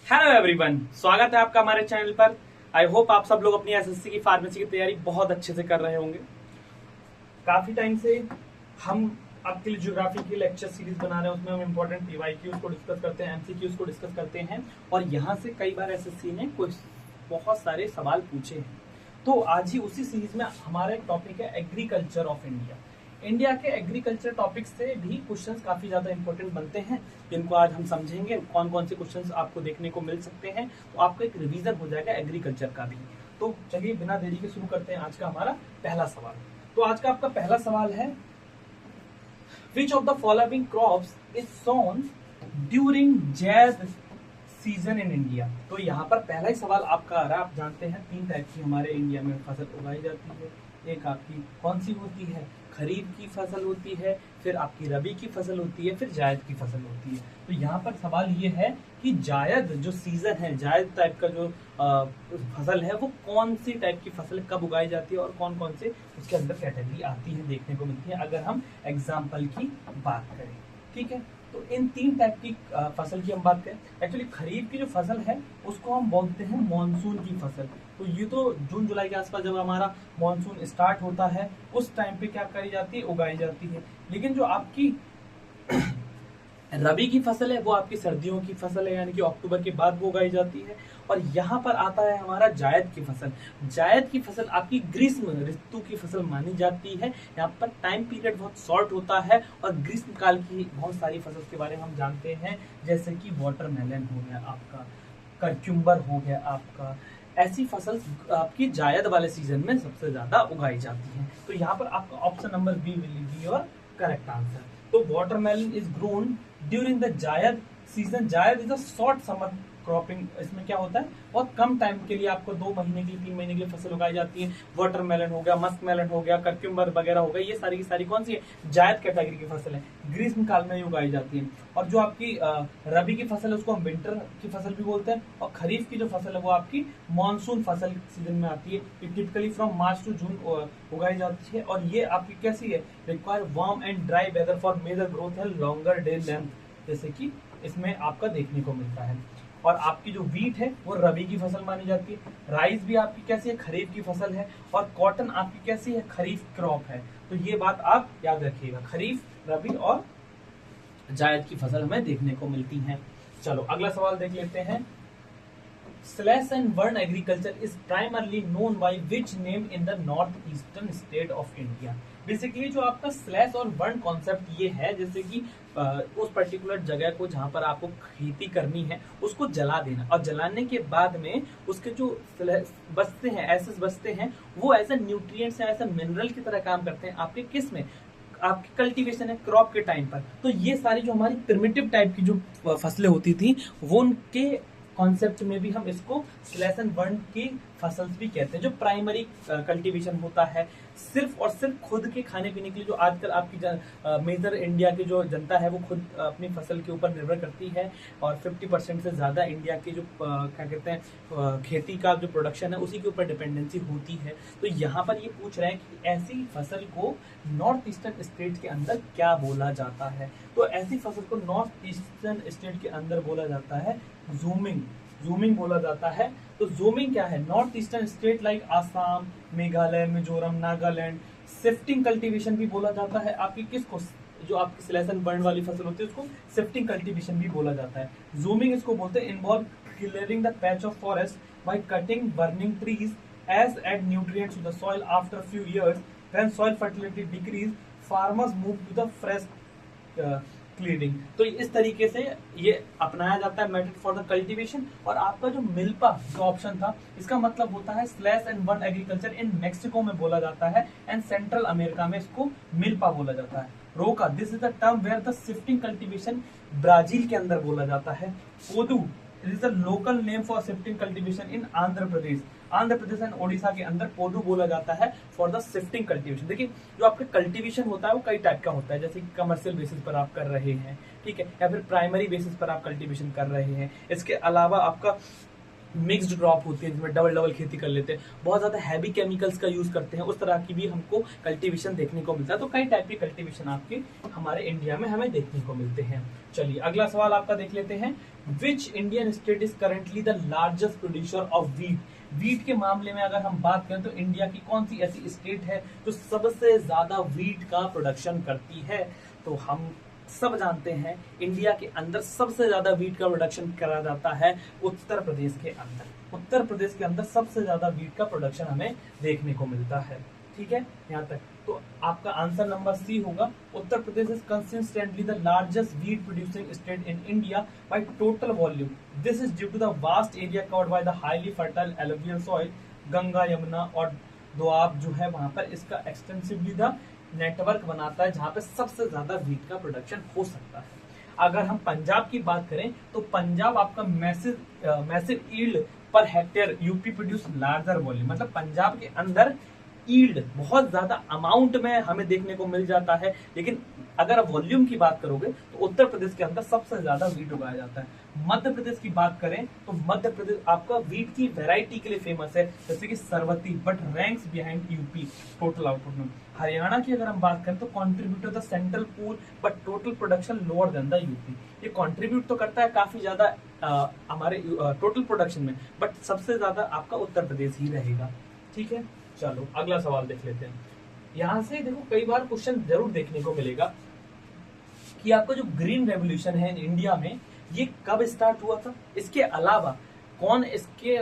Hello everyone, स्वागत है आपका हमारे चैनल पर। आई होप आप सब लोग अपनी एसएससी की फार्मेसी की तैयारी बहुत अच्छे से कर रहे होंगे। काफी टाइम से हम आपके लिए ज्योग्राफी की लेक्चर सीरीज बना रहे हैं, उसमें हम इंपॉर्टेंट पीवाईक्यूज को डिस्कस करते हैं, एमसीक्यूज को डिस्कस करते हैं और यहाँ से कई बार एसएससी ने कुछ बहुत सारे सवाल पूछे हैं। तो आज ही उसी सीरीज में हमारा एक टॉपिक है एग्रीकल्चर ऑफ इंडिया। इंडिया के एग्रीकल्चर टॉपिक से भी क्वेश्चंस काफी ज्यादा इंपॉर्टेंट बनते हैं, जिनको आज हम समझेंगे कौन कौन से क्वेश्चंस आपको देखने को मिल सकते हैं। तो आपका एक रिवीजन हो जाएगा एग्रीकल्चर का भी। तो चलिए बिना देरी के शुरू करते हैं आज का हमारा पहला सवाल। तो आज का आपका पहला सवाल है, which of the following crops is sown during Zaid season in India. तो यहाँ पर पहला ही सवाल आपका आ रहा है। आप जानते हैं 3 टाइप की हमारे इंडिया में फसल उगाई जाती है। एक आपकी कौन सी होती है, खरीफ की फसल होती है, फिर आपकी रबी की फसल होती है, फिर जायद की फसल होती है। तो यहाँ पर सवाल ये है कि जायद जो सीजन है, जायद टाइप का जो फसल है, वो कौन सी टाइप की फसल कब उगाई जाती है और कौन कौन से उसके अंदर कैटेगरी आती है, देखने को मिलती है अगर हम एग्जाम्पल की बात करें। ठीक है, तो इन 3 टाइप की फसल की हम बात करें। एक्चुअली खरीफ की जो फसल है उसको हम बोलते हैं मॉनसून की फसल। तो ये तो जून जुलाई के आसपास जब हमारा मॉनसून स्टार्ट होता है उस टाइम पे क्या करी जाती है, उगाई जाती है। लेकिन जो आपकी रबी की फसल है वो आपकी सर्दियों की फसल है, यानी कि अक्टूबर के बाद वो उगाई जाती है। और यहाँ पर आता है हमारा जायद की फसल। जायद की फसल आपकी ग्रीष्म ऋतु की फसल मानी जाती है। यहाँ पर टाइम पीरियड बहुत शॉर्ट होता है और ग्रीष्म काल की बहुत सारी फसल के बारे में हम जानते हैं, जैसे कि वाटरमेलन हो गया आपका, कक्यूम्बर हो गया आपका। ऐसी फसल आपकी जायद वाले सीजन में सबसे ज्यादा उगाई जाती है। तो यहाँ पर आपका option number B will be your correct answer. तो watermelon is grown during the Zaid season. Zaid is a short summer cropping. इसमें क्या होता है, बहुत कम टाइम के लिए आपको 2 महीने के लिए 3 महीने के लिए फसल उगाई जाती है। वाटरमेलन हो गया, मस्क मेलन हो गया, कक्यूम्बर वगैरह हो गया, ये सारी की सारी कौन सी है, जायद कैटेगरी की फसल है, ग्रीष्म काल में ही उगाई जाती है। और जो आपकी रबी की फसल है उसको हम विंटर की फसल भी बोलते हैं। और खरीफ की जो फसल है वो आपकी मानसून फसल सीजन में आती है। Typically from March to June उगाई जाती है। और ये आपकी कैसी है, require warm and dry weather for major growth है, लॉन्गर डे लेंथ, जैसे कि इसमें आपका देखने को मिलता है। और आपकी जो वीट है वो रबी की फसल मानी जाती है। राइस भी आपकी कैसी है, खरीफ की फसल है। और कॉटन आपकी कैसी है, खरीफ क्रॉप है। तो ये बात आप याद रखिएगा, खरीफ, रबी और जायद की फसल हमें देखने को मिलती हैं। चलो अगला सवाल देख लेते हैं। Slash and burn agriculture is primarily known by which name in the north eastern state of India. Basically जो आपका स्लैश और बर्न कॉन्सेप्ट ये है, जैसे कि उस पर्टिकुलर जगह को जहां पर आपको खेती करनी है उसको जला देना, और जलाने के बाद में उसके जो बचते हैं, एसेस बचते हैं, वो एज ए न्यूट्रिएंट्स या एज ए मिनरल की तरह काम करते हैं आपके किस में, आपकी कल्टीवेशन है, क्रॉप के टाइम पर। तो ये सारी जो हमारी प्रिमिटिव टाइप की जो फसलें होती थी वो उनके कॉन्सेप्ट में भी हम इसको स्लैश एंड बर्न की फसल भी कहते हैं। जो प्राइमरी कल्टीवेशन होता है सिर्फ और सिर्फ खुद के खाने पीने के लिए, जो आजकल आपकी मेजर इंडिया की जो जनता है वो खुद अपनी फसल के ऊपर निर्भर करती है। और 50% से ज्यादा इंडिया की जो क्या कहते हैं खेती का जो प्रोडक्शन है उसी के ऊपर डिपेंडेंसी होती है। तो यहाँ पर ये पूछ रहे हैं कि ऐसी फसल को नॉर्थ ईस्टर्न स्टेट के अंदर क्या बोला जाता है। तो ऐसी फसल को नॉर्थ ईस्टर्न स्टेट के अंदर बोला जाता है जूमिंग। जूमिंग बोला जाता है। तो जूमिंग क्या है, north eastern state like Assam, Meghalaya, Mizoram, Nagaland, shifting cultivation भी बोला जाता है। आपकी किसको, जो आपकी स्लैश एंड बर्न वाली फसल होती है उसको शिफ्टिंग कल्टीवेशन भी बोला जाता है। जूमिंग इसको बोलते हैं involve clearing the patch of forest by cutting burning trees as add nutrients to the soil after few years when soil fertility decrease farmers move to the fresh cleaning. तो इस तरीके से ये अपनाया जाता है मेथड फॉर द कल्टीवेशन। और आपका जो मिल्पा जो ऑप्शन था, इसका मतलब होता है slash and burn agriculture in Mexico में बोला जाता है एंड सेंट्रल अमेरिका में इसको मिल्पा बोला जाता है। Roca, this is the term where the shifting cultivation Brazil के अंदर बोला जाता है। Podu is the local name for shifting cultivation in Andhra Pradesh. Andhra Pradesh and Odisha के अंदर पोदू बोला जाता है फॉर द शिफ्टिंग कल्टीवेशन। देखिए जो आपका कल्टीवेशन होता है वो कई टाइप का होता है, जैसे कि कमर्शियल बेसिस पर आप कर रहे हैं, ठीक है, या फिर प्राइमरी बेसिस पर आप कल्टीवेशन कर रहे हैं। इसके अलावा आपका मिक्स्ड क्रॉप होती है जिसमें डबल डबल खेती कर लेते हैं, बहुत ज्यादा हैवी केमिकल्स का यूज करते हैं, उस तरह की भी हमको कल्टीवेशन देखने को मिलता है। तो कई टाइप के कल्टीवेशन आपके हमारे इंडिया में हमें देखने को मिलते हैं। चलिए अगला सवाल आपका देख लेते हैं। Which Indian state is currently the largest producer of wheat? Wheat के मामले में अगर हम बात करें तो इंडिया की कौन सी ऐसी स्टेट है जो सबसे ज्यादा वीट का प्रोडक्शन करती है? तो हम सब जानते हैं इंडिया के अंदर सबसे ज्यादा वीट का प्रोडक्शन करा जाता है उत्तर प्रदेश के अंदर। उत्तर प्रदेश के अंदर सबसे ज्यादा वीट का प्रोडक्शन हमें देखने को मिलता है। ठीक है यहाँ तक, तो आपका आंसर नंबर सी होगा। Uttar Pradesh is consistently the largest wheat producing state in India by total volume. This is due to the vast area covered by the highly fertile alluvial soil. Ganga, Yamuna और दोआब जो है वहां पर इसका एक्सटेंसिवली द नेटवर्क बनाता है जहां पे सबसे ज्यादा वीट का प्रोडक्शन हो सकता है। अगर हम पंजाब की बात करें तो पंजाब आपका massive yield per hectare UP produce larger volume, मतलब पंजाब के अंदर ईल्ड बहुत ज्यादा अमाउंट में हमें देखने को मिल जाता है, लेकिन अगर आप वॉल्यूम की बात करोगे तो उत्तर प्रदेश के अंदर सबसे ज्यादा वीट उगाया जाता है। मध्य प्रदेश की बात करें तो मध्य प्रदेश आपका वीट की वैरायटी के लिए फेमस है, जैसे कि Sharbati, but ranks behind UP total output में। हरियाणा की अगर हम बात करें तो contribute the central pool but total production lower than the UP. ये कॉन्ट्रीब्यूट तो करता है काफी ज्यादा हमारे टोटल प्रोडक्शन में, बट सबसे ज्यादा आपका उत्तर प्रदेश ही रहेगा। ठीक है, चलो अगला सवाल देख लेते हैं। यहां से देखो कई बार क्वेश्चन जरूर देखने को मिलेगा कि आपका जो ग्रीन रेवोल्यूशन है इंडिया में ये कब स्टार्ट हुआ था, इसके अलावा कौन इसके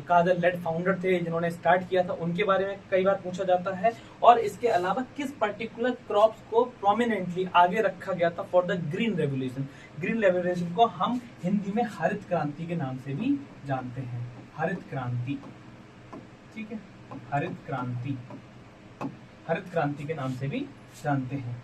कादर लेड फाउंडर थे जिन्होंने स्टार्ट किया था, उनके बारे में कई बार पूछा जाता है, और इसके अलावा किस पर्टिकुलर क्रॉप्स को प्रोमिनेंटली आगे रखा गया था for the green revolution. Green revolution को हम हिंदी में हरित क्रांति के नाम से भी जानते हैं, हरित क्रांति। ठीक है, हरित क्रांति के नाम से भी जानते हैं।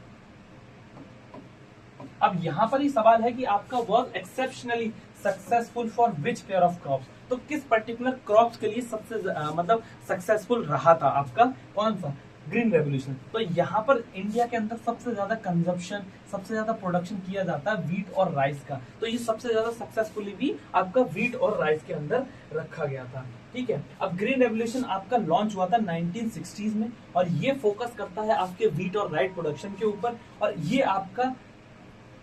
अब यहां पर ही सवाल है कि आपका work exceptionally successful for which pair of crops, तो किस पर्टिकुलर क्रॉप्स के लिए सबसे मतलब सक्सेसफुल रहा था आपका कौन सा ग्रीन रेवोल्यूशन। तो यहाँ पर इंडिया के अंदर सबसे ज्यादा कंजप्शन, सबसे ज्यादा प्रोडक्शन किया जाता है वीट और राइस का, तो ये सबसे ज्यादा सक्सेसफुली भी आपका वीट और राइस के अंदर रखा गया था। ठीक है, अब ग्रीन रेवोल्यूशन आपका लॉन्च हुआ था 1960s में, और ये फोकस करता है आपके वीट और राइस प्रोडक्शन के ऊपर, और ये आपका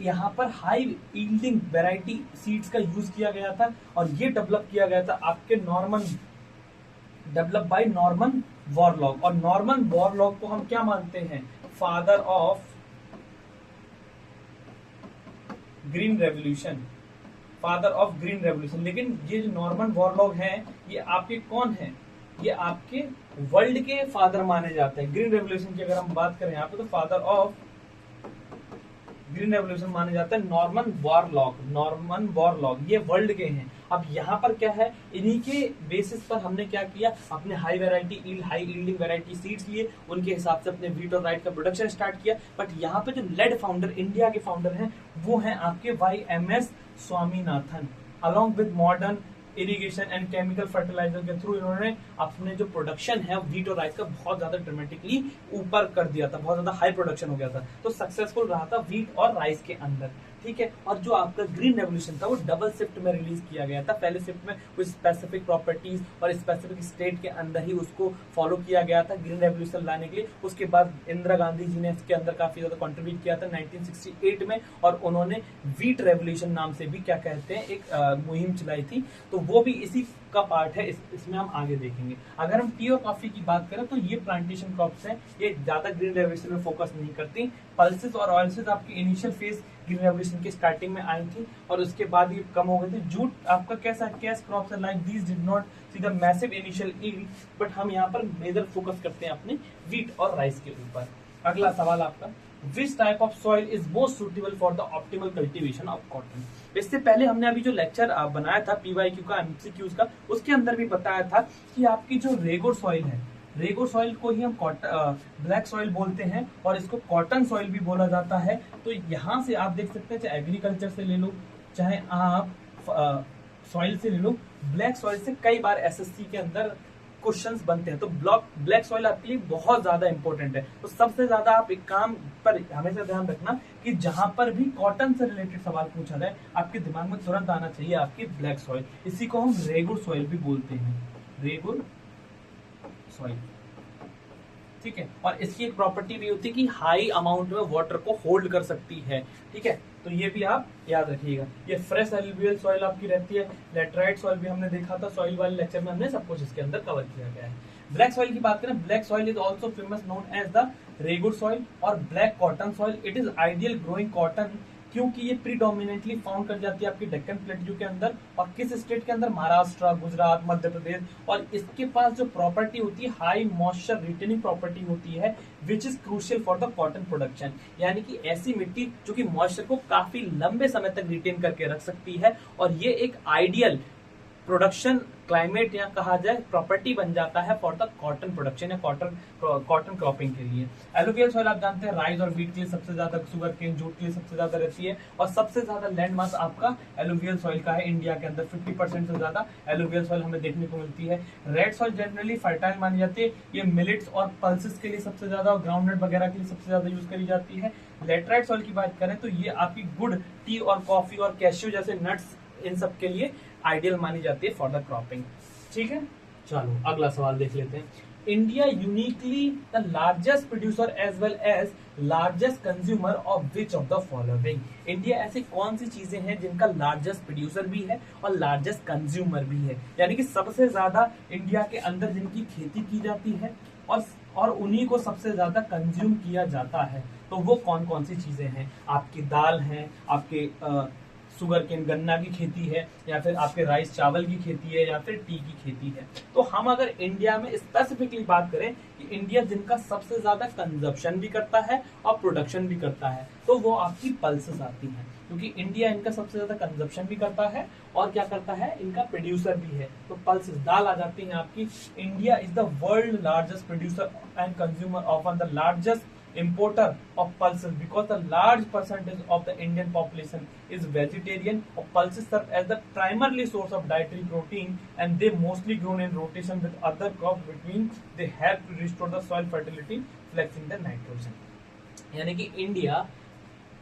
यहाँ पर हाई यील्डिंग वैरायटी सीड्स का यूज किया गया था, और ये डेवलप किया गया था आपके डेवलप बाय नॉर्मन बोरलॉग। और नॉर्मन बोरलॉग को हम क्या मानते हैं, father of green revolution, father of green revolution. लेकिन ये जो नॉर्मन बोरलॉग हैं ये आपके कौन हैं, ये आपके वर्ल्ड के फादर माने जाते हैं। ग्रीन रेवोल्यूशन की अगर हम बात करें यहाँ पे तो फादर ऑफ ग्रीन रेवोल्यूशन माने जाता है नॉर्मन बोरलॉग, ये वर्ल्ड के हैं। अब यहाँ पर क्या है, इन्हीं के बेसिस पर हमने क्या किया, अपने हाई यील्डिंग वैरायटी सीड्स लिए, उनके हिसाब से अपने वीट और राइट का प्रोडक्शन स्टार्ट किया। बट यहाँ पे जो लेड फाउंडर इंडिया के फाउंडर हैं वो हैं आपके YMS Swaminathan. Along with modern irrigation and chemical fertiliser के थ्रू इन्होंने अपने जो प्रोडक्शन है वीट और राइस का बहुत ज्यादा ड्रामेटिकली ऊपर कर दिया था, बहुत ज्यादा हाई प्रोडक्शन हो गया था, तो सक्सेसफुल रहा था वीट और राइस के अंदर। ठीक है, और जो आपका ग्रीन रेवोल्यूशन था वो डबल शिफ्ट में रिलीज किया गया था। पहले शिफ्ट में कुछ स्पेसिफिक प्रॉपर्टीज और स्पेसिफिक स्टेट के अंदर ही उसको फॉलो किया गया था ग्रीन रेवोल्यूशन लाने के लिए। उसके बाद इंदिरा गांधी जी ने इसके अंदर काफी ज्यादा कंट्रीब्यूट किया था 1968 में, और उन्होंने वीट रेवोल्यूशन नाम से भी क्या कहते हैं एक मुहिम चलाई थी, तो वो भी इसी का पार्ट है, इसमें हम आगे देखेंगे। अगर हम टी और कॉफी की बात करें तो ये प्लांटेशन क्रॉप्स हैं, ये ज्यादा ग्रीन रेवोल्यूशन में फोकस नहीं करती। पल्सेस और ऑयल्सेस आपकी इनिशियल फेज ग्रीन रेवोल्यूशन की स्टार्टिंग में आई थी, और उसके बाद ये कम हो गए थे। जूट आपका कैसा cash crops like these did not see the massive initial yield, but हम यहाँ पर मेजर फोकस करते हैं अपने वीट और राइस के ऊपर। अगला सवाल आपका, which type of soil is most suitable for the optimal cultivation of cotton. इससे पहले हमने अभी जो लेक्चर बनाया था PYQ का, MCQs का, उसके अंदर भी बताया था कि आपकी जो रेगोर सॉइल है, रेगोर सॉइल को ही हम ब्लैक सॉइल बोलते हैं, और इसको कॉटन सॉइल भी बोला जाता है। तो यहाँ से आप देख सकते हैं, चाहे एग्रीकल्चर से ले लो, चाहे आप सॉइल से ले लो, ब्लैक सॉइल से कई बार SSC के अंदर क्वेश्चंस बनते हैं। तो ब्लैक सॉइल आपके लिए बहुत ज्यादा इंपॉर्टेंट है। तो सबसे ज्यादा आप एक काम पर हमेशा ध्यान रखना कि जहां पर भी कॉटन से रिलेटेड सवाल पूछा जाए आपके दिमाग में तुरंत आना चाहिए आपकी ब्लैक सॉइल। इसी को हम रेगुर सॉइल भी बोलते हैं, रेगुर सॉइल, ठीक है। और इसकी एक प्रॉपर्टी भी होती है कि हाई अमाउंट में वाटर को होल्ड कर सकती है, ठीक है। तो ये भी आप याद रखिएगा। ये फ्रेश एलुवियल सॉइल आपकी रहती है। लेटराइट सॉइल भी हमने देखा था, सॉइल वाले लेक्चर में हमने सब कुछ इसके अंदर कवर किया गया है। ब्लैक सॉइल की बात करें, black soil is also famous known as the regur soil और black cotton soil. It is ideal growing cotton, क्योंकि ये प्रीडोमिनेटली फाउंड कर जाती है आपकी डेक्कन प्लेट्यू के अंदर। और किस स्टेट के अंदर? महाराष्ट्र, गुजरात, मध्य प्रदेश। और इसके पास जो प्रॉपर्टी होती है, हाई मॉइस्चर रिटेनिंग प्रॉपर्टी होती है, which is crucial for the cotton production. यानी कि ऐसी मिट्टी जो कि मॉइस्चर को काफी लंबे समय तक रिटेन करके रख सकती है, और ये एक आइडियल प्रोडक्शन क्लाइमेट या कहा जाए प्रॉपर्टी बन जाता है फॉर द कॉटन प्रोडक्शन या कॉटन क्रॉपिंग के लिए। एलुवियल सॉइल आप जानते हैं राइस और व्हीट के लिए सबसे ज्यादा, शुगर केन, जूट के लिए सबसे ज्यादा रहती है। और सबसे ज्यादा लैंड मास आपका एलुवियल सॉइल का है इंडिया के अंदर। 50% से ज्यादा एलुवियल सॉइल हमें देखने को मिलती है। रेड सॉइल जनरली फर्टाइल मानी जाती है। ये मिलेट्स और पल्सेस के लिए सबसे ज्यादा और ग्राउंडनट वगैरह के लिए सबसे ज्यादा यूज करी जाती है। लेटराइट सॉइल की बात करें तो ये आपकी गुड़, टी और कॉफी और कैश्यू जैसे नट्स, इन सब के लिए आइडियल मानी जाती है फॉर द क्रॉपिंग, ठीक है। चलो अगला सवाल देख लेते हैं। India uniquely the largest producer as well as largest consumer of which of the following. India ऐसी कौन सी चीजें हैं जिनका लार्जेस्ट प्रोड्यूसर भी है और लार्जेस्ट कंज्यूमर भी है, यानी कि सबसे ज्यादा इंडिया के अंदर जिनकी खेती की जाती है और उन्हीं को सबसे ज्यादा कंज्यूम किया जाता है। तो वो कौन कौन सी चीजें हैं? आपकी दाल है, आपके शुगर केन गन्ना की खेती है, या फिर आपके राइस चावल की खेती है, या फिर टी की खेती है। तो हम अगर इंडिया में स्पेसिफिकली बात करें कि इंडिया जिनका सबसे ज्यादा कंजप्शन भी करता है और प्रोडक्शन भी करता है, तो वो आपकी पल्सेस आती हैं, क्योंकि इंडिया इनका सबसे ज्यादा कंजप्शन भी करता है और क्या करता है, इनका प्रोड्यूसर भी है। तो पल्सेस दाल आ जाती है आपकी। India is the world largest producer and consumer of the largest importer of pulses because the large percentage of the Indian population is vegetarian. Or pulses serve as the primarily source of dietary protein, and they mostly grown in rotation with other crops between. They help to restore the soil fertility, flexing the nitrogen. यानी कि India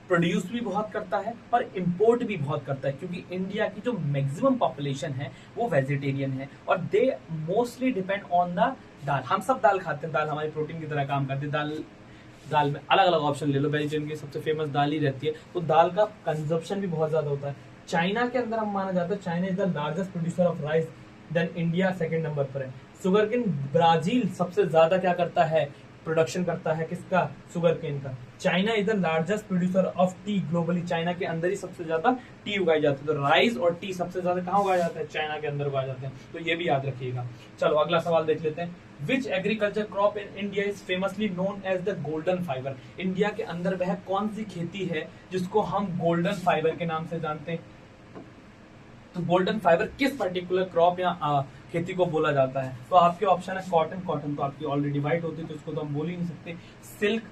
produce भी बहुत करता है और import भी बहुत करता है, क्योंकि इंडिया की जो मैक्सिमम पॉपुलेशन है वो वेजिटेरियन है और they mostly depend on the dal. हम सब दाल खाते हैं, दाल हमारी प्रोटीन की तरह काम करती है। दाल में अलग अलग ऑप्शन ले लो, वेजिटेरियन की सबसे फेमस दाल ही रहती है, तो दाल का कंजप्शन भी बहुत ज्यादा होता है। चाइना के अंदर हम माना जाता है, China is the largest producer of rice, then India second number पर है। शुगर केन ब्राजील सबसे ज्यादा क्या करता है, प्रोडक्शन करता है किसका, शुगर केन का। China is the largest producer of T globally, China के अंदर ही सबसे ज्यादा टी उगाई जाती है। तो राइस और टी सबसे ज्यादा कहाँ उगाया जाता है, चाइना के अंदर उगाए जाते हैं, तो ये भी याद रखिएगा। चलो अगला सवाल देख लेते हैं। Which agriculture crop in India is famously known as the golden fibre. India के अंदर वह कौन सी खेती है जिसको हम गोल्डन फाइबर के नाम से जानते हैं। तो गोल्डन फाइबर किस पर्टिकुलर क्रॉप या खेती को बोला जाता है? तो आपके ऑप्शन है कॉटन, कॉटन तो आपकी ऑलरेडी व्हाइट होती है तो इसको तो हम बोल ही नहीं सकते। सिल्क,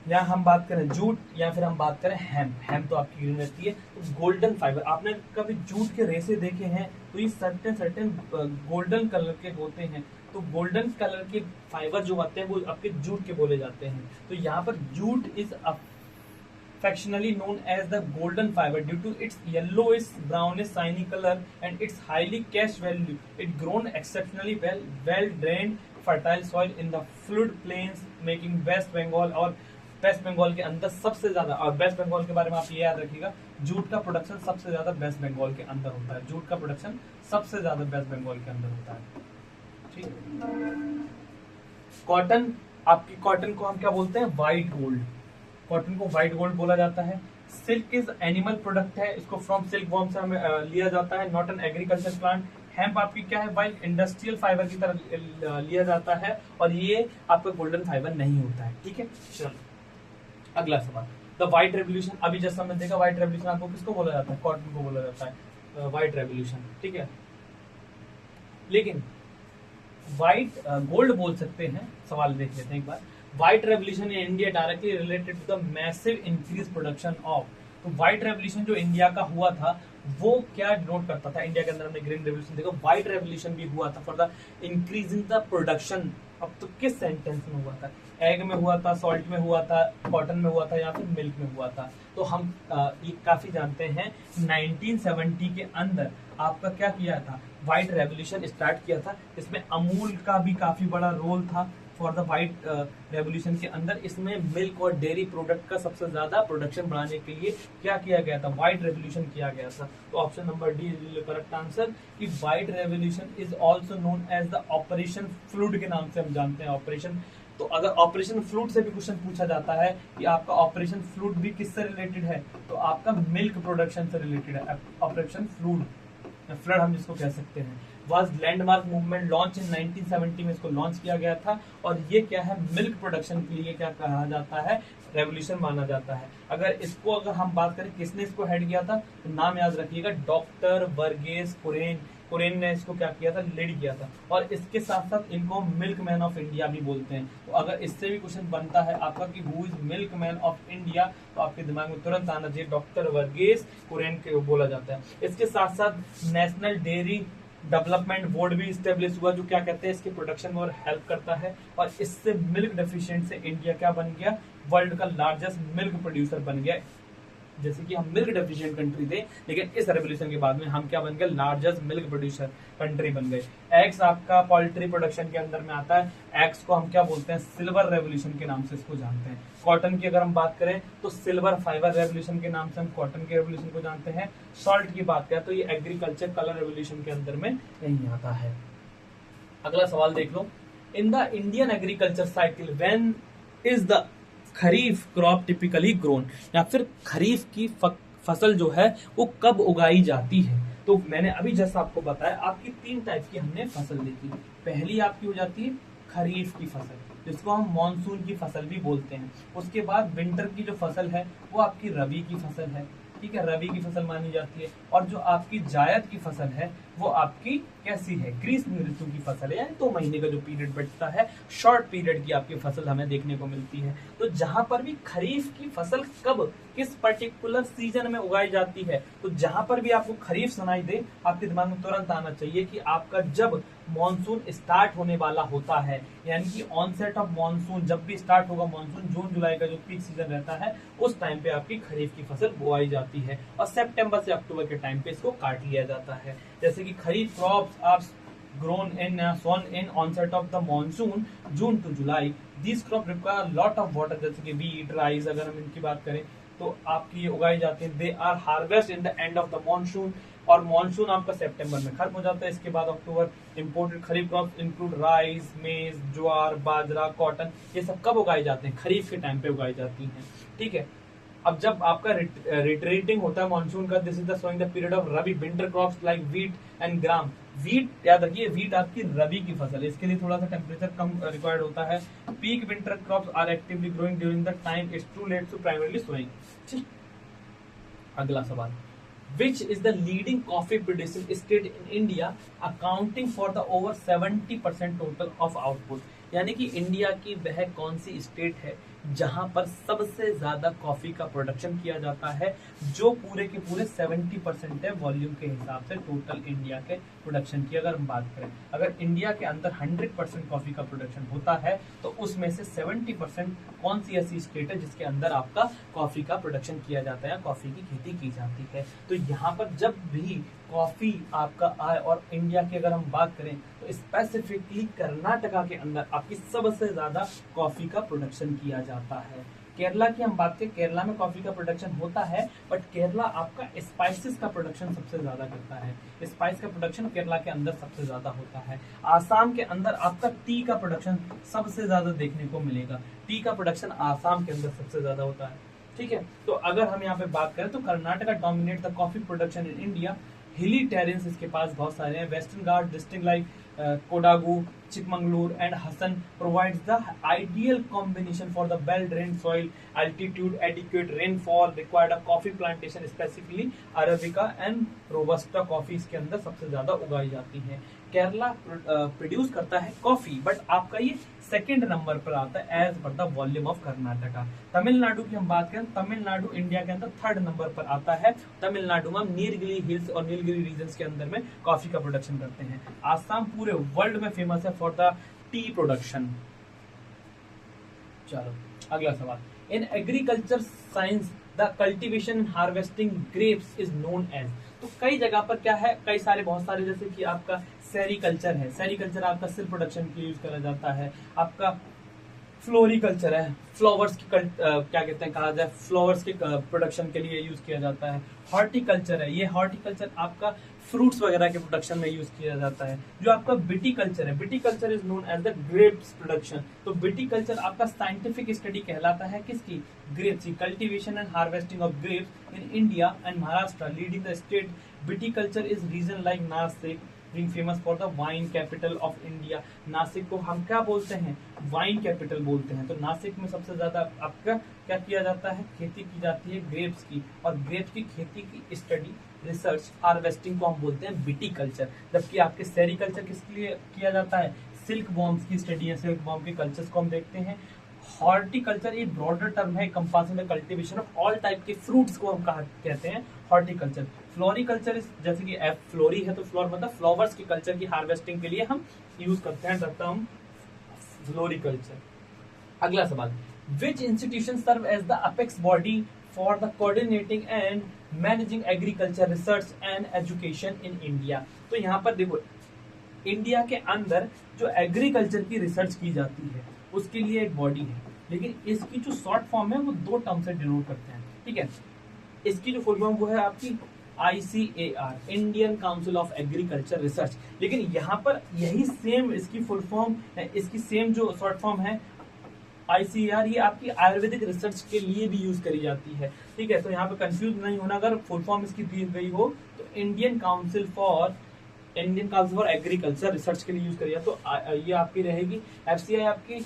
या हम बात करें जूट, या फिर हम बात करें हेम्प, हेम्प तो आपकी ग्रीन रहती है। तो गोल्डन फाइबर, आपने कभी जूट के रेसे देखे हैं तो ये सर्टेन गोल्डन कलर के होते हैं। तो गोल्डन कलर के फाइबर जो होते हैं वो आपके जूट के बोले जाते हैं। तो यहाँ पर jute is affectionately known as the golden fiber due to its yellowish brownish shiny color and its highly cash value. It grown exceptionally well drained fertile soil in the flood plains, making West Bengal और waste Bengal के अंदर सबसे ज्यादा, और waste Bengal के बारे में आप ये याद रखिएगा, जूट का प्रोडक्शन सबसे ज्यादा वेस्ट बंगाल के अंदर होता है। जूट का प्रोडक्शन सबसे ज्यादा वेस्ट बंगाल के अंदर होता है, ठीक है। कॉटन, आपकी कॉटन को हम क्या बोलते हैं, व्हाइट गोल्ड, कॉटन को व्हाइट गोल्ड बोला जाता है। सिल्क इज एनिमल प्रोडक्ट है, इसको फ्रॉम सिल्क वॉर्म से हमें लिया जाता है, not an agriculture plant. Hemp आपकी क्या है, वाइल्ड इंडस्ट्रियल फाइबर की तरह लिया जाता है और ये आपका गोल्डन फाइबर नहीं होता है, ठीक है। चलो अगला सवाल, द व्हाइट रेवोल्यूशन। अभी जैसा हमने देखा व्हाइट रेवोल्यूशन आपको किसको बोला जाता है, कॉटन को बोला जाता है व्हाइट रेवोल्यूशन, ठीक है। लेकिन व्हाइट गोल्ड बोल सकते हैं, सवाल देख लेते हैं एक बार। White revolution in India directly related to the massive increase production of. तो व्हाइट रेवोल्यूशन जो इंडिया का हुआ था वो क्या डिनोट करता था? इंडिया के अंदर हमने ग्रीन रेवोल्यूशन देखा, व्हाइट रेवोल्यूशन भी हुआ था for the increasing the production. अब तो किस सेंटेंस में हुआ था? एग में हुआ था, सॉल्ट में हुआ था, कॉटन में हुआ था, या फिर मिल्क में हुआ था? तो हम ये काफी जानते हैं 1970 के अंदर आपका क्या किया था, व्हाइट रेवोल्यूशन स्टार्ट किया था। इसमें अमूल का भी काफी बड़ा रोल था फॉर द व्हाइट रेवोल्यूशन के अंदर। इसमें मिल्क और डेयरी प्रोडक्ट का सबसे ज्यादा प्रोडक्शन बढ़ाने के लिए क्या किया गया था, व्हाइट रेवोल्यूशन किया गया था। तो option number D is correct answer कि white revolution is also known as the operation flood के नाम से हम जानते हैं ऑपरेशन। तो अगर ऑपरेशन फ्लूड से भी क्वेश्चन पूछा जाता है कि आपका ऑपरेशन फ्लूड भी किससे रिलेटेड है, तो आपका मिल्क प्रोडक्शन से रिलेटेड है। ऑपरेशन फ्लूड, फ्लड हम जिसको कह सकते हैं, was landmark movement launch in 1970 में इसको लॉन्च किया गया था। और ये क्या है, मिल्क प्रोडक्शन के लिए क्या कहा जाता है, रेवोल्यूशन माना जाता है। अगर हम बात करें किसने इसको हेड किया था, तो नाम याद रखिएगा, डॉक्टर वर्गीस कुरेन ने इसको क्या किया था, लीड किया था। और इसके साथ साथ इनको मिल्क मैन ऑफ इंडिया भी बोलते हैं। तो अगर इससे भी क्वेश्चन बनता है आपका कि who is milk man of India, तो आपके दिमाग में तुरंत आना चाहिए डॉक्टर वर्गीस कुरेन के बोला जाता है। इसके साथ साथ नेशनल डेयरी डेवलपमेंट बोर्ड भी स्टेब्लिश हुआ, जो क्या कहते हैं इसके प्रोडक्शन में और हेल्प करता है। और इससे मिल्क डेफिशिएंट से इंडिया क्या बन गया, वर्ल्ड का लार्जेस्ट मिल्क प्रोड्यूसर बन गया। जैसे कि हम मिल्क डेफिशिएंट कंट्री थे, लेकिन इस रेवोल्यूशन के बाद में हम क्या बन गए, लार्जेस्ट मिल्क प्रोड्यूसर कंट्री बन गए। एग्स आपका पोल्ट्री प्रोडक्शन के अंदर में आता है। एग्स को हम क्या बोलते हैं, सिल्वर रेवोल्यूशन के नाम से इसको जानते हैं। कॉटन की अगर हम बात करें तो सिल्वर फाइबर रेवोल्यूशन के नाम से हम कॉटन के रेवोल्यूशन को जानते हैं। सॉल्ट की बात करें तो ये एग्रीकल्चर कलर रेवोल्यूशन के अंदर में नहीं आता है। अगला सवाल देख लो, in the Indian agriculture cycle when is the kharif crop typically grown, या फिर खरीफ की फसल जो है वो कब उगाई जाती है? तो मैंने अभी जैसा आपको बताया, आपकी 3 टाइप की हमने फसल देखी। पहली आपकी हो जाती है खरीफ की फसल, जिसको हम मॉनसून की फसल भी बोलते हैं। उसके बाद विंटर की जो फसल है वो आपकी रबी की फसल है, ठीक है, रबी की फसल मानी जाती है। और जो आपकी जायद की फसल है वो आपकी कैसी है, ग्रीष्म ऋतु की फसल है, यानी 2 महीने का जो पीरियड बचता है, शॉर्ट पीरियड की आपकी फसल हमें देखने को मिलती है। तो जहां पर भी खरीफ की फसल कब, किस पर्टिकुलर सीजन में उगाई जाती है, तो जहां पर भी आपको खरीफ सुनाई दे, आपके दिमाग में तुरंत आना चाहिए कि आपका जब मॉनसून स्टार्ट होने वाला होता है, यानी कि ऑनसेट ऑफ मॉनसून जब भी स्टार्ट होगा, मॉनसून जून जुलाई का जो पीक सीजन रहता है, उस टाइम पे आपकी खरीफ की फसल बोई जाती है। और सितंबर से अक्टूबर के टाइम पे इसको काट लिया जाता है। जैसे कि kharif crops are grown in sown in onset of the monsoon June to July. These crop require lot of water, जैसे कि wheat, rice अगर हम इनकी बात करें तो आपकी ये उगाई जाती है। They are harvest in the end of the monsoon, और मॉनसून आपका सितंबर में खत्म हो जाता है। इसके बाद अक्टूबर। Imported kharif crop include rice, maize, jowar, बाजरा, कॉटन, ये सब कब उगाए जाते हैं, खरीफ के टाइम पे उगाई जाती हैं, ठीक है। अब जब आपका रिट्रीटिंग होता है मानसून का, this is the sowing the period of rabi winter crops like wheat and gram. Wheat याद रखिए, व्हीट आपकी रबी की फसल है, इसके लिए थोड़ा सा टेम्परेचर कम रिक्वायर्ड होता है। Peak winter crops are actively growing during the time it's too late to primarily sowing. ठीक, अगला सवाल, which is the leading coffee producing state in India accounting for the over 70% total of output। यानी कि India की वह कौन सी state है जहां पर सबसे ज्यादा कॉफी का प्रोडक्शन किया जाता है, जो पूरे के पूरे 70% है वॉल्यूम के हिसाब से टोटल इंडिया के प्रोडक्शन की। अगर हम बात करें, अगर इंडिया के अंदर 100% कॉफी का प्रोडक्शन होता है तो उसमें से 70% कौन सी ऐसी स्टेट है जिसके अंदर आपका कॉफी का प्रोडक्शन किया जाता है, कॉफी की खेती की जाती है। तो यहाँ पर जब भी कॉफी आपका आए, और इंडिया की अगर हम बात करें तो स्पेसिफिकली कर्नाटका के अंदर आपकी सबसे ज्यादा कॉफी का प्रोडक्शन किया जाता है। केरला की हम बात करें, केरला में कॉफी का प्रोडक्शन होता है, बट केरला आपका स्पाइसेस का प्रोडक्शन सबसे ज्यादा करता है। स्पाइस का प्रोडक्शन केरला के अंदर सबसे ज्यादा होता है। आसाम के अंदर आपका टी का प्रोडक्शन सबसे ज्यादा देखने को मिलेगा। टी का प्रोडक्शन आसाम के अंदर सबसे ज्यादा होता है, ठीक है। तो अगर हम यहाँ पे बात करें तो Karnataka dominate the coffee production in India. Hilly terrains इसके पास बहुत सारे हैं। Western Ghat district like Kodagu, Chikmagalur and Hassan provides the ideal combination for the well drained soil, altitude, adequate rainfall required a coffee plantation specifically arabica and robusta coffee इसके अंदर सबसे ज्यादा उगाई जाती है। केरला प्रोड्यूस करता है कॉफी, बट आपका ये सेकंड नंबर पर आता है as per the volume of Karnataka. Tamil Nadu की हम बात करें, तमिलनाडु इंडिया के अंदर थर्ड नंबर पर आता है। तमिलनाडु में हम नीलगिरी हिल्स और नीलगिरी रीजन के अंदर में कॉफी का प्रोडक्शन करते हैं। आसाम पूरे वर्ल्ड में फेमस है फॉर द टी प्रोडक्शन। चलो अगला सवाल, in agriculture science the cultivation and harvesting grapes is known as. तो कई जगह पर क्या है, कई सारे बहुत सारे, जैसे कि आपका सेरीकल्चर है, सेरीकल्चर आपका सिल्क प्रोडक्शन के लिए यूज करा जाता है। आपका फ्लोरिकल्चर है, फ्लावर्स की क्या कहते हैं, कहा जाए फ्लावर्स के प्रोडक्शन के लिए यूज किया जाता है। हॉर्टिकल्चर है, ये हॉर्टिकल्चर आपका फ्रूट्स वगैरह के प्रोडक्शन में यूज किया जाता है। जो आपका विटिकल्चर है, viticulture is known as the grapes production. तो विटिकल्चर आपका साइंटिफिक स्टडी कहलाता है किसकी, ग्रेप्स की। Cultivation and harvesting of grapes in India and Maharashtra leading the state. Viticulture is region like Nashik being famous for the wine capital of India। Nashik को हम क्या बोलते हैं, वाइन कैपिटल बोलते हैं। तो नासिक में सबसे ज्यादा आपका क्या किया जाता है, खेती की जाती है ग्रेप्स की, और ग्रेप्स की खेती की स्टडी रिसर्च हार्वेस्टिंग को हम बोलते हैं विटिकल्चर। जबकि आपके सेरीकल्चर किसके लिए किया जाता है, सिल्क वॉर्म्स की स्टडी है, सिल्क वॉर्म के कल्चर्स को हम देखते हैं। हॉर्टिकल्चर एक ब्रॉडर टर्म है compassing the cultivation of all type के फ्रूट्स को हम कहते हैं हॉर्टिकल्चर। फ्लोरिकल्चर जैसे कि फ्लोरी है तो फ्लोर मतलब फ्लावर्स की कल्चर की हार्वेस्टिंग के लिए हम यूज करते हैं द टर्म फ्लोरिकल्चर। अगला सवाल, which institution serve as the apex body for the coordinating and managing agriculture research and education in India. तो यहाँ पर देखो, इंडिया के अंदर जो एग्रीकल्चर की रिसर्च की जाती है उसके लिए एक बॉडी है, लेकिन इसकी जो शॉर्ट फॉर्म है वो दो टर्म से डिनोट करते हैं, ठीक है। इसकी जो फुल फॉर्म वो है आपकी ICAR, Indian council of agriculture research. लेकिन यहाँ पर यही सेम इसकी फुल फॉर्म, इसकी सेम जो शॉर्ट फॉर्म है ICAR, ये आपकी आयुर्वेदिक रिसर्च के लिए भी यूज करी जाती है, ठीक है। तो यहाँ पे कंफ्यूज नहीं होना, अगर फुल फॉर्म इसकी दी गई हो तो Indian council for agriculture research के लिए यूज करिए। तो ये आपकी रहेगी। FCI आपकी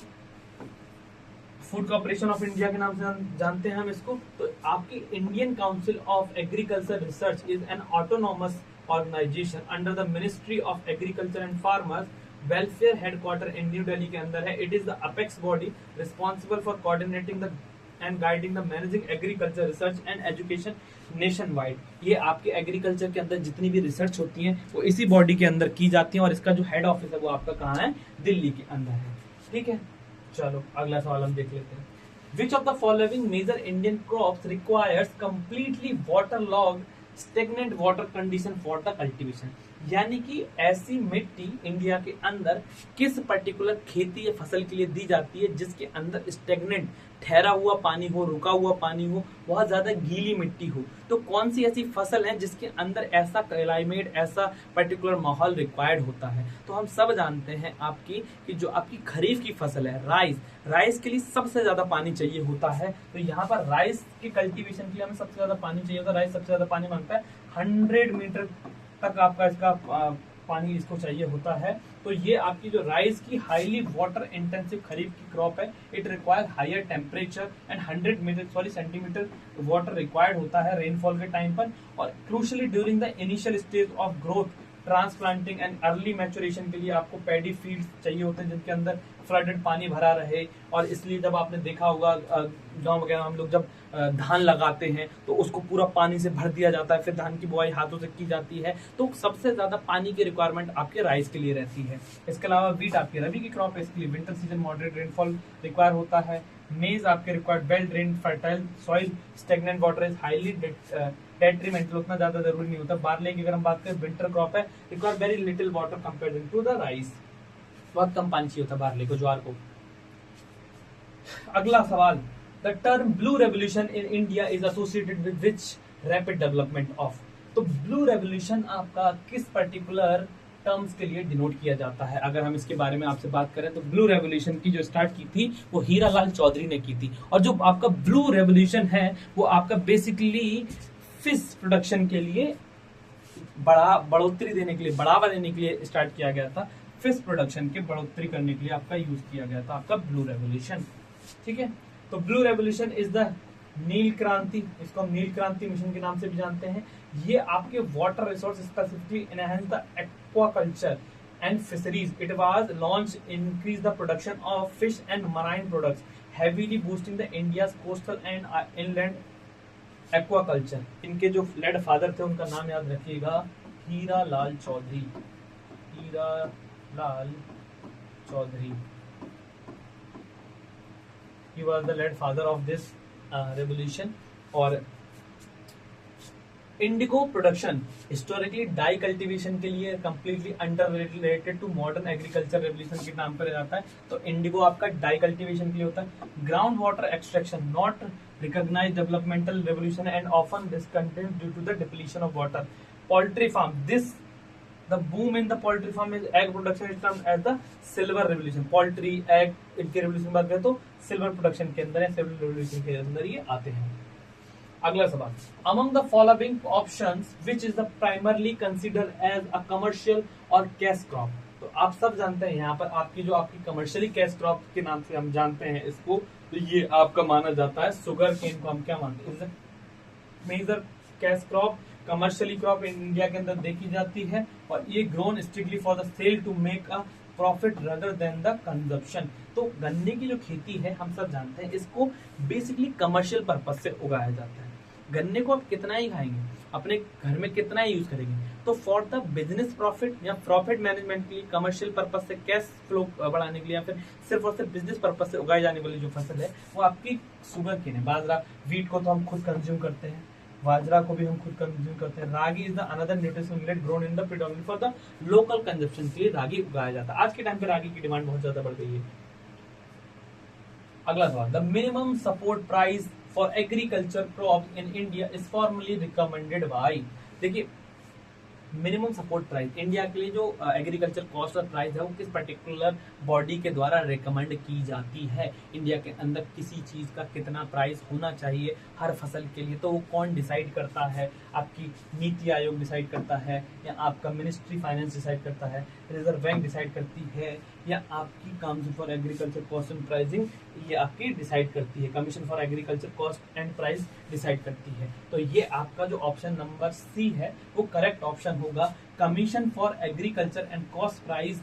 फूड कॉर्पोरेशन ऑफ इंडिया के नाम से जानते हैं हम इसको। तो आपकी Indian council of agriculture research is an autonomous organisation under the ministry of agriculture and farmers welfare, headquarter in New Delhi के अंदर है। It is the apex body responsible for coordinating the and guiding the managing agriculture research and education nationwide. ये आपके agriculture के अंदर जितनी भी research होती है वो इसी बॉडी के अंदर की जाती है, और इसका जो हेड ऑफिस है वो आपका कहाँ है, दिल्ली के अंदर है, ठीक है। चलो अगला सवाल हम देख लेते हैं। Which of the following major Indian crops requires completely waterlogged stagnant water condition for the cultivation. यानी कि ऐसी मिट्टी इंडिया के अंदर किस पर्टिकुलर खेती या फसल के लिए दी जाती है जिसके अंदर स्टेगनेंट ठहरा हुआ पानी हो, रुका हुआ पानी हो, बहुत ज्यादा गीली मिट्टी हो। तो कौन सी ऐसी फसल है जिसके अंदर ऐसा क्लाइमेट, ऐसा पर्टिकुलर माहौल रिक्वायर्ड होता है। तो हम सब जानते हैं आपकी कि जो आपकी खरीफ की फसल है राइस, राइस के लिए सबसे ज्यादा पानी चाहिए होता है। तो यहाँ पर राइस के कल्टीवेशन के लिए हमें सबसे ज्यादा पानी चाहिए होता है। राइस सबसे ज्यादा पानी मांगता है, 100 मीटर तक आपका इसका पानी इसको चाहिए होता है। तो ये आपकी जो राइस की हाईली वाटर इंटेंसिव खरीफ की क्रॉप है, it require higher temperature and 100 centimetre water required होता है रेनफॉल के टाइम पर। और crucially during the initial stage of growth, transplanting and early maturation के लिए आपको पैडी फील्ड्स चाहिए होते हैं जिनके अंदर फ्लडेड पानी भरा रहे। और इसलिए जब आपने देखा होगा गांव वगैरह हम लोग जब धान लगाते हैं तो उसको पूरा पानी से भर दिया जाता है, फिर धान की बुआई हाथों से की जाती है। तो सबसे ज्यादा पानी की रिक्वायरमेंट आपके राइस के लिए रहती है। इसके अलावा वीट आपकी रबी की क्रॉप है, इसके लिए winter season moderate rainfall require होता है। मेज आपके required well drained fertile soil, stagnant water is highly detrimental, उतना ज्यादा जरूरी नहीं होता। बार्ले की अगर हम बात करें विंटर क्रॉप है, require very little water compared to the rice, बहुत कम पानी चाहिए होता है बार्ले को, ज्वार को। अगला सवाल, the term blue revolution in India is associated with which rapid development of. तो ब्लू रेवोल्यूशन आपका किस पर्टिकुलर टर्म्स के लिए डिनोट किया जाता है। अगर हम इसके बारे में आपसे बात करें तो ब्लू रेवोल्यूशन की जो स्टार्ट की थी वो हीरालाल चौधरी ने की थी। और जो आपका ब्लू रेवोल्यूशन है वो आपका बेसिकली फिश प्रोडक्शन के लिए बढ़ोतरी देने के लिए, बढ़ावा देने के लिए स्टार्ट किया गया था। फिश प्रोडक्शन के बढ़ोतरी करने के लिए आपका यूज किया गया था आपका ब्लू रेवोल्यूशन, ठीक है। तो ब्लू रेवोल्यूशन इज द नील क्रांति, इसको हम नील क्रांति मिशन के नाम से भी जानते हैं। ये आपके water resource specifically enhance the aquaculture and fisheries. It was launched increase the production of fish and marine products, heavily boosting the India's coastal and inland aquaculture. इनके जो लेड फादर थे उनका नाम याद रखिएगा, Hira Lal Chaudhary. Hira Lal Chaudhary, he was the lead father of this revolution. और indigo production historically dye cultivation के लिए completely under related to modern agriculture revolution के नाम पर जाता है। तो इंडिगो आपका डाई कल्टीवेशन के लिए होता है। Ground water extraction not recognised developmental revolution and often discontinued due to the depletion of water. Poultry farm, this the boom in the poultry farm is egg production is termed as the silver revolution. Poultry egg इनके revolution की बात करें तो silver production के अंदर या silver revolution के अंदर ये आते हैं। अगला सवाल, among the following options which is the primarily consider as a commercial और कैश क्रॉप। तो आप सब जानते हैं यहाँ पर आपकी जो आपकी कमर्शियली कैश क्रॉप के नाम से हम जानते हैं इसको, तो ये आपका माना जाता है सुगर केन को हम क्या मानते हैं, major cash crop commercially crop in India के अंदर देखी जाती है और ये grown strictly for the sale to make a profit rather than the consumption. तो गन्ने की जो खेती है हम सब जानते हैं इसको बेसिकली कमर्शियल पर्पज से उगाया जाता है। गन्ने को आप कितना ही खाएंगे, अपने घर में कितना ही यूज करेंगे, तो फॉर द बिजनेस प्रॉफिट या प्रॉफिट मैनेजमेंट के लिए, कमर्शियल पर्पज से कैश फ्लो बढ़ाने के लिए या फिर सिर्फ और सिर्फ बिजनेस पर्पज से उगाई जाने वाली जो फसल है वो आपकी शुगर केन है। बाजरा, वीट को तो हम खुद कंज्यूम करते हैं, बाजरा को भी हम खुद कंज्यूम करते हैं। Ragi is the another nutritional millet grown in the predominantly for the local consumption के लिए रागी उगाया जाता है। आज के टाइम पे रागी की डिमांड बहुत ज्यादा बढ़ गई है। अगला सवाल, the minimum support price for agriculture crop in India is formally recommended by. देखिए मिनिमम सपोर्ट प्राइस इंडिया के लिए जो एग्रीकल्चर कॉस्ट और प्राइस है वो किस पर्टिकुलर बॉडी के द्वारा रिकमेंड की जाती है। इंडिया के अंदर किसी चीज का कितना प्राइस होना चाहिए हर फसल के लिए, तो वो कौन डिसाइड करता है? आपकी नीति आयोग डिसाइड करता है या आपका मिनिस्ट्री फाइनेंस डिसाइड करता है, रिजर्व बैंक डिसाइड करती है या आपकी council for agriculture cost and pricing ये आपकी डिसाइड करती है, commission for agriculture cost and price decide करती है। तो ये आपका जो ऑप्शन नंबर सी है वो करेक्ट ऑप्शन होगा। Commission for agriculture and cost price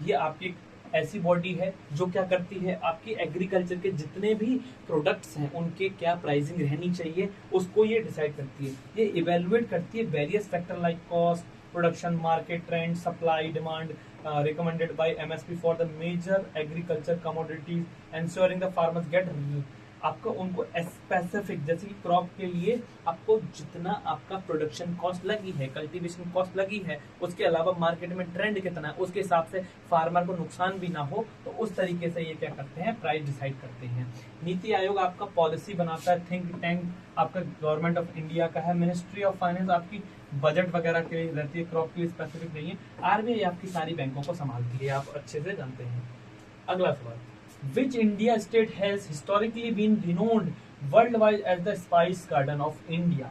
ये आपकी ऐसी बॉडी है जो क्या करती है, आपकी एग्रीकल्चर के जितने भी प्रोडक्ट्स हैं उनके क्या प्राइसिंग रहनी चाहिए उसको ये डिसाइड करती है। ये इवेलुएट करती है various factor like cost, production, market trend, supply, demand, recommended by MSP for the major agriculture commodities, ensuring the farmers get आपको उनको स्पेसिफिक, जैसे कि क्रॉप के लिए आपको जितना आपका प्रोडक्शन कॉस्ट लगी है, कल्टीवेशन कॉस्ट लगी है, उसके अलावा मार्केट में ट्रेंड कितना है, उसके हिसाब से फार्मर को नुकसान भी ना हो, तो उस तरीके से ये क्या करते हैं, प्राइस डिसाइड करते हैं। नीति आयोग आपका पॉलिसी बनाता है, थिंक टैंक आपका गवर्नमेंट ऑफ इंडिया का है, मिनिस्ट्री ऑफ फाइनेंस आपकी बजट वगैरह के लिए रहती है, क्रॉप के लिए स्पेसिफिक नहीं है, आरबीआई आपकी सारी बैंकों को संभालती है, आप अच्छे से जानते हैं। अगला सवाल, Which India state has historically been renowned worldwide as the spice garden of India?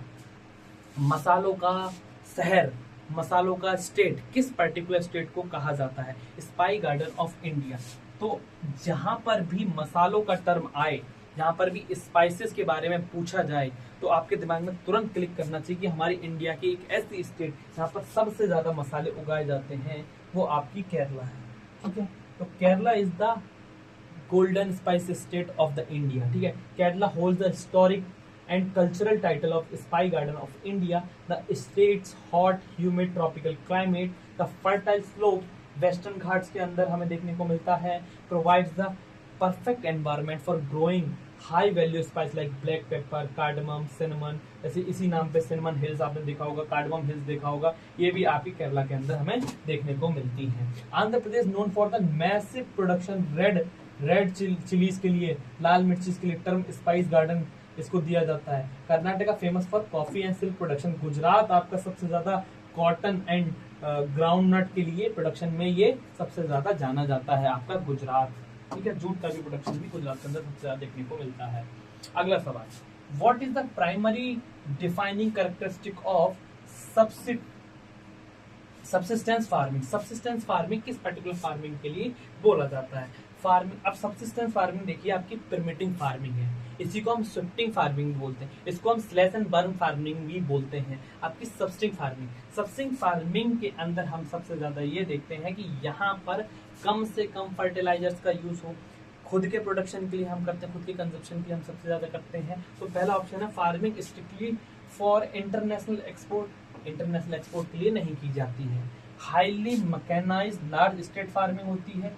मसालों का शहर, मसालों का स्टेट, किस पर्टिकुलर स्टेट को कहा जाता है स्पाइस गार्डन ऑफ इंडिया? तो जहां पर भी मसालों का टर्म आए, जहां पर भी स्पाइसेस के बारे में पूछा जाए, तो आपके दिमाग में तुरंत क्लिक करना चाहिए कि हमारी इंडिया की एक ऐसी स्टेट जहां पर सबसे ज्यादा मसाले उगाए जाते हैं वो आपकी केरला है। ठीक है, तो Kerala is the golden spice state of the India. ठीक है, Kerala holds the historic and cultural title of spice garden of India. The states hot humid tropical climate, the fertile slope western Ghats के अंदर हमें देखने को मिलता है, provides the perfect environment for growing high value spice like black pepper, cardamom, cinnamon, जैसे इसी नाम पे सिनेमन हिल्स आपने देखा होगा, कार्डमम हिल्स देखा होगा, ये भी आपकी केरला के अंदर हमें देखने को मिलती है। Andhra Pradesh known for the massive production red chillies के लिए, लाल मिर्ची के लिए टर्म स्पाइस गार्डन इसको दिया जाता है। Karnataka famous for coffee and silk production. Gujarat आपका सबसे ज्यादा कॉटन एंड ग्राउंड नट के लिए प्रोडक्शन में ये सबसे ज्यादा जाना जाता है आपका गुजरात। ठीक है, जूट का भी प्रोडक्शन भी गुजरात के अंदर सबसे ज्यादा देखने को मिलता है। अगला सवाल, what is the primary defining characteristic of subsistence farming किस पर्टिकुलर फार्मिंग के लिए बोला जाता है? फार्मिंग, अब सबसिस्टेंस फार्मिंग देखिए आपकी परमिटिंग फार्मिंग है, इसी को हम शिफ्टिंग फार्मिंग बोलते हैं, इसको हम स्लैश एंड बर्न फार्मिंग भी बोलते हैं। आपकी सबस्टिंग फार्मिंग के अंदर हम सबसे ज्यादा ये देखते हैं कि यहाँ पर कम से कम फर्टिलाइजर्स का यूज हो, खुद के प्रोडक्शन के लिए हम करते हैं, खुद के कंजप्शन के लिए हम सबसे ज्यादा करते हैं। तो पहला ऑप्शन है farming strictly for international export के लिए नहीं की जाती है। Highly mechanised large scale farming होती है,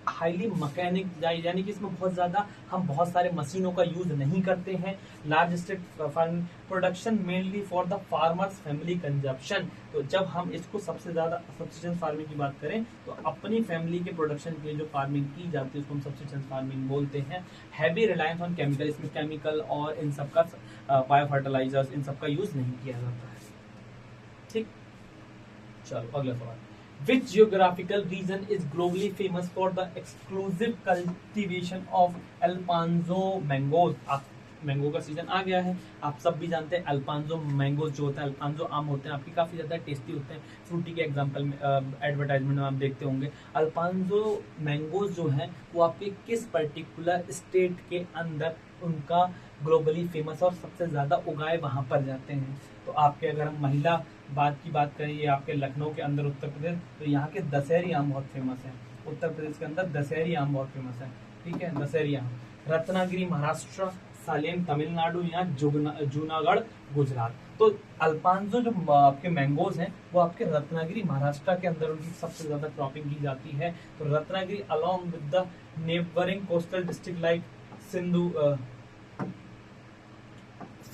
हाईली मैकेनिक यानी कि इसमें बहुत सारे मशीनों का यूज नहीं करते हैं। Large scale farming production mainly for the farmers family consumption. तो जब हम इसको सबसे ज्यादा सबसिस्टेंस फार्मिंग की बात करें तो अपनी फैमिली के प्रोडक्शन के लिए जो फार्मिंग की जाती है उसको हम सबसिस्टेंस फार्मिंग बोलते हैं। हैवी रिलायंस ऑन केमिकल, इसमें केमिकल और इन सब का बायो फर्टिलाइजर्स इन सब का यूज नहीं किया जाता है। ठीक, चलो अगला सवाल। Which geographical region is globally famous for the exclusive cultivation of Alphonso mangoes? आप मैंगो का सीजन आ गया है, आप सब भी जानते हैं अल्फांसो मैंगोज जो होता है, अल्फांसो आम होते हैं आपकी काफी ज्यादा टेस्टी होते हैं, फ्रूटी के एग्जांपल में एडवर्टाइजमेंट में आप देखते होंगे। अल्फांसो मैंगोज जो है वो आपके किस पर्टिकुलर स्टेट के अंदर उनका ग्लोबली फेमस और सबसे ज्यादा उगाए वहां पर जाते हैं? तो आपके अगर हम महिला की बात करें, ये आपके लखनऊ के अंदर उत्तर प्रदेश, तो यहाँ के दशहरी आम बहुत फेमस है। उत्तर प्रदेश के अंदर दशहरी आम बहुत फेमस है, ठीक है, दशहरी आम। रत्नागिरी महाराष्ट्र, सालेम तमिलनाडु, यहाँ जूनागढ़ गुजरात। तो अल्फांसो जो आपके मैंगोज हैं वो आपके रत्नागिरी महाराष्ट्र के अंदर उनकी सबसे ज्यादा क्रॉपिंग की जाती है। तो Ratnagiri along with the neighbouring coastal district like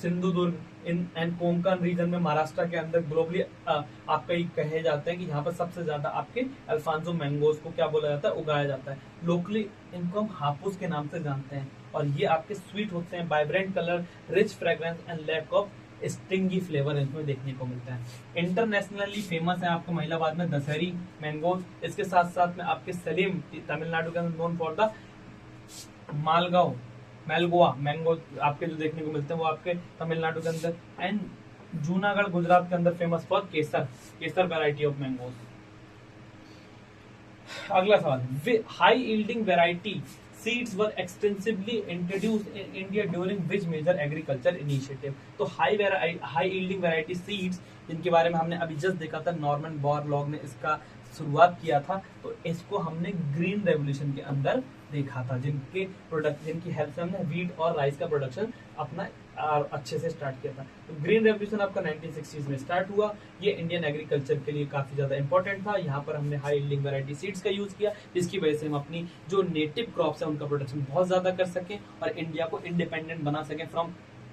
Sindhudurg in and Konkan region में महाराष्ट्र के अंदर ग्लोबली आपका ये कहे जाते हैं कि यहाँ पर सबसे ज्यादा आपके अल्फांसो मैंगोज को क्या बोला जाता है, उगाया जाता है। लोकली इनको हम हापुस के नाम से जानते हैं और ये आपके स्वीट होते हैं, vibrant colour, rich fragrance and lack of stingy flavour इसमें देखने को मिलता है। इंटरनेशनली फेमस है आपको महिलाबाद में दशहरी मैंगोज, इसके साथ साथ में आपके सलीम तमिलनाडु के अंदर नोन फॉर द मैलगोआ मैंगो आपके जो देखने को मिलते हैं वो आपके तमिलनाडु के अंदर, एंड जूनागढ़ गुजरात के अंदर famous for kesar variety of mangoes. अगला सवाल, high yielding variety seeds were extensively introduced in India during which major agriculture initiative? तो हाई यील्डिंग वैरायटी सीड्स जिनके बारे में हमने अभी जस्ट देखा था, नॉर्मन बोरलॉग ने इसका शुरुआत किया था, तो इसको हमने ग्रीन रेवोल्यूशन के अंदर देखा था, जिनकी हेल्प से हमने व्हीट और राइस का प्रोडक्शन अपना अच्छे से स्टार्ट किया था। तो ग्रीन रेवोल्यूशन आपका 1960s में स्टार्ट हुआ। ये इंडियन एग्रीकल्चर के लिए काफी ज्यादा इंपॉर्टेंट था। यहाँ पर हमने हाई यील्डिंग वैरायटी सीड्स का यूज किया, जिसकी वजह से हम अपनी जो नेटिव क्रॉप्स है उनका प्रोडक्शन बहुत ज्यादा कर सकें और इंडिया को इंडिपेंडेंट बना सकें फ्रॉम,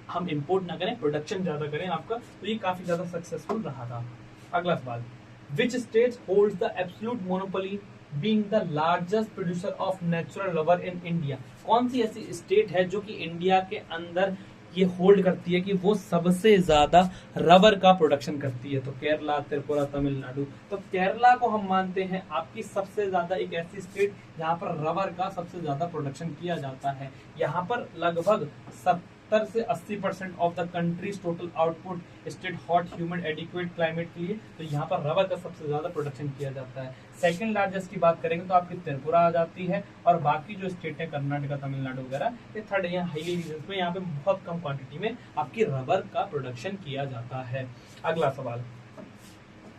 हम इम्पोर्ट ना करें, प्रोडक्शन ज्यादा करें आपका। तो ये काफी ज्यादा सक्सेसफुल रहा था। अगला सवाल, Which state holds the absolute monopoly being the largest producer of natural rubber in India? कौन सी ऐसी स्टेट है जो कि इंडिया के अंदर ये होल्ड करती है कि वो सबसे ज्यादा रबर का प्रोडक्शन करती है? तो केरला, त्रिपुरा, तमिलनाडु। तो केरला को हम मानते हैं आपकी सबसे ज्यादा एक ऐसी स्टेट जहां पर रबर का सबसे ज्यादा प्रोडक्शन किया जाता है। यहाँ पर लगभग 70 से 80% of the countries total output state hot humid adequate climate के लिए, तो यहाँ पर रबर का सबसे ज्यादा प्रोडक्शन किया जाता है। सेकंड लार्जेस्ट की बात करेंगे तो आपकी त्रिपुरा आ जाती है और बाकी जो स्टेट है कर्नाटका, तमिलनाडु वगैरह, ये थर्ड यहाँ हाईली रीजन में, यहाँ पे बहुत कम क्वांटिटी में आपकी रबर का प्रोडक्शन किया जाता है। अगला सवाल,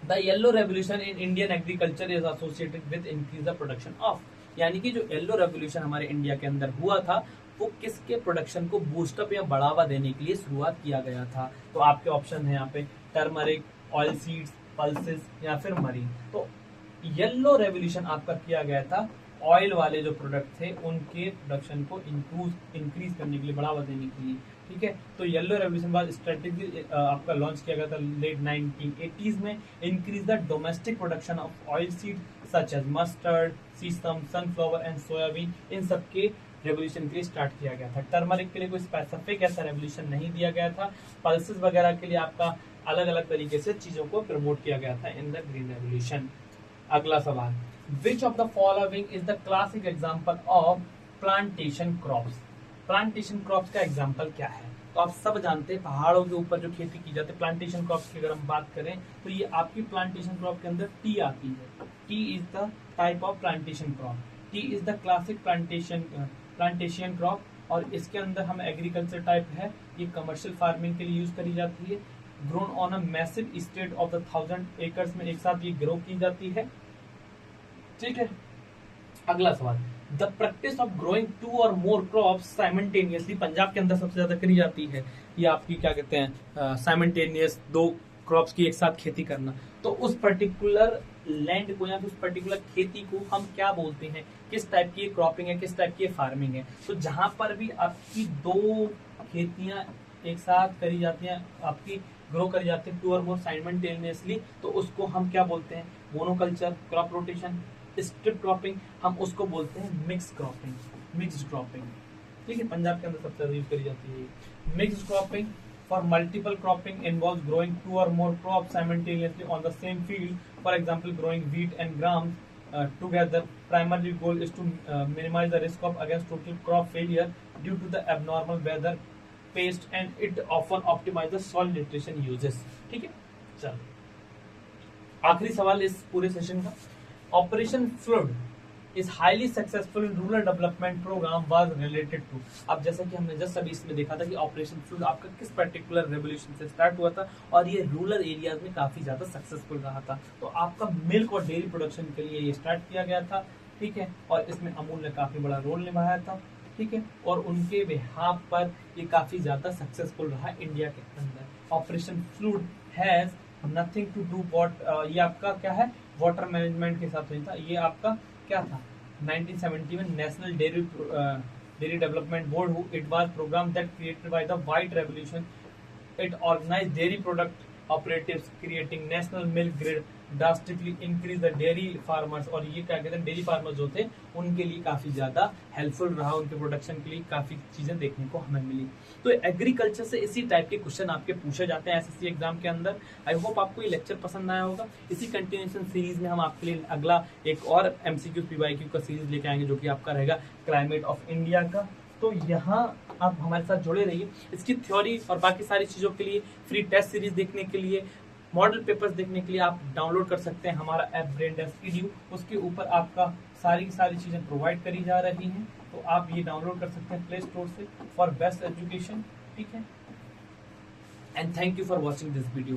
the yellow revolution in Indian agriculture is associated with increase the production of, यानी कि जो येलो रेवोल्यूशन हमारे इंडिया के अंदर हुआ था वो किसके प्रोडक्शन को बूस्टअप या बढ़ावा देने के लिए शुरुआत किया गया था? तो आपके ऑप्शन है यहाँ पे टर्मरिक, ऑयल सीड्स, पल्सेस या फिर मरीन। तो येलो रेवोल्यूशन आपका किया गया था ऑयल वाले जो प्रोडक्ट थे उनके प्रोडक्शन को इंक्रीज करने के लिए, बढ़ावा देने के लिए, ठीक है। तो येलो रेवोल्यूशन बाद स्ट्रेटेजी आपका लॉन्च किया गया था लेट 1980s में, increase the domestic production of oil seed such as mustard, sesame, sunflower and soybean, इन सब के रेवोल्यूशन के लिए स्टार्ट किया गया था। टर्मरिक के लिए कोई स्पेसिफिक ऐसा रेवोल्यूशन नहीं दिया गया था। पल्सेस वगैरह के लिए आपका अलग अलग तरीके से चीजों को प्रमोट किया गया था इन द ग्रीन रेवोल्यूशन। अगला सवाल, विच of the following is the classic example of plantation crops? Plantation crops का एग्जांपल क्या है? तो आप सब जानते हैं पहाड़ों के ऊपर जो खेती की जाती है प्लांटेशन क्रॉप्स की अगर हम बात करें तो ये आपकी प्लांटेशन क्रॉप के अंदर टी आती है। T is the type of plantation crop. T is the classic plantation crop और इसके अंदर हम एग्रीकल्चर टाइप है, ये कमर्शियल फार्मिंग के लिए यूज करी जाती है। Grown on a massive state of the 1000 acres में एक साथ ये ग्रो की जाती है। ठीक है, अगला सवाल, द प्रैक्टिस ऑफ ग्रोइंग 2 और मोर क्रॉप्स साइमल्टेनियसली पंजाब के अंदर सबसे ज्यादा करी जाती है। ये आपकी क्या कहते हैं साइमल्टेनियस 2 क्रॉप्स की एक साथ खेती करना। तो उस पर्टिकुलर लैंड को या फिर उस पर्टिकुलर खेती को हम क्या बोलते हैं, किस टाइप की क्रॉपिंग है, किस टाइप की फार्मिंग है। तो जहां पर भी आपकी 2 खेतियां एक साथ करी जाती हैं, आपकी ग्रो करी जाती है 2 और मोर साइमल्टेनियसली, तो उसको हम क्या बोलते हैं, monoculture, crop rotation, strip cropping, हम उसको बोलते हैं मिक्स क्रॉपिंग, मिक्स्ड क्रॉपिंग। ठीक है, पंजाब के अंदर सबसे ज्यादा यूज करी जाती है mixed cropping. For multiple cropping involves growing 2 और more crop simultaneously on the same field, for example growing wheat and grams together. Primary goal is to minimize the risk of against total crop failure due to the abnormal weather, pest, and it often optimize the soil nutrition uses. ठीक है, चलो आखिरी सवाल इस पूरे session का, operation flood is highly successful rural development programme was related to. अब जैसा कि हमने जस्ट अभी इसमें देखा था कि ऑपरेशन फ्लड आपका किस पर्टिकुलर रेवोल्यूशन से स्टार्ट हुआ था और ये रूरल एरियाज में काफी ज्यादा सक्सेसफुल रहा था। तो आपका मिल्क और डेयरी प्रोडक्शन के लिए ये स्टार्ट किया गया था। ठीक है, और इसमें अमूल ने काफी बड़ा रोल निभाया था। ठीक है, और उनके बिहाफ पर ये काफी ज्यादा सक्सेसफुल रहा इंडिया के अंदर। Operation Flood has nothing to do what, ये आपका क्या है, वाटर मैनेजमेंट के साथ हुई था। ये आपका क्या था, 1970 में National Dairy Development Board, it was programme that created by the White Revolution. It organised dairy product operatives creating national milk grid, drastically increase the dairy farmers. और ये क्या कहते हैं, डेयरी फार्मर्स जो थे उनके लिए काफी ज्यादा हेल्पफुल रहा, उनके प्रोडक्शन के लिए काफी चीजें देखने को हमें मिली। तो एग्रीकल्चर से इसी टाइप के क्वेश्चन आपके पूछे जाते हैं एसएससी एग्जाम के अंदर। आई होप आपको ये लेक्चर पसंद आया होगा। इसी कंटिन्यूएशन सीरीज में हम आपके लिए अगला एक और एमसीक्यू पीवाईक्यू का सीरीज लेके आएंगे जो कि आपका रहेगा क्लाइमेट ऑफ इंडिया का। तो यहाँ आप हमारे साथ जुड़े रहिए। इसकी थ्योरी और बाकी सारी चीजों के लिए फ्री टेस्ट सीरीज देखने के लिए, मॉडल पेपर्स देखने के लिए आप डाउनलोड कर सकते हैं हमारा ऐप ब्रेनडेस्क EDU। उसके ऊपर आपका सारी चीजें प्रोवाइड करी जा रही हैं, तो आप ये डाउनलोड कर सकते हैं प्ले स्टोर से फॉर बेस्ट एजुकेशन। ठीक है, and thank you for watching this video.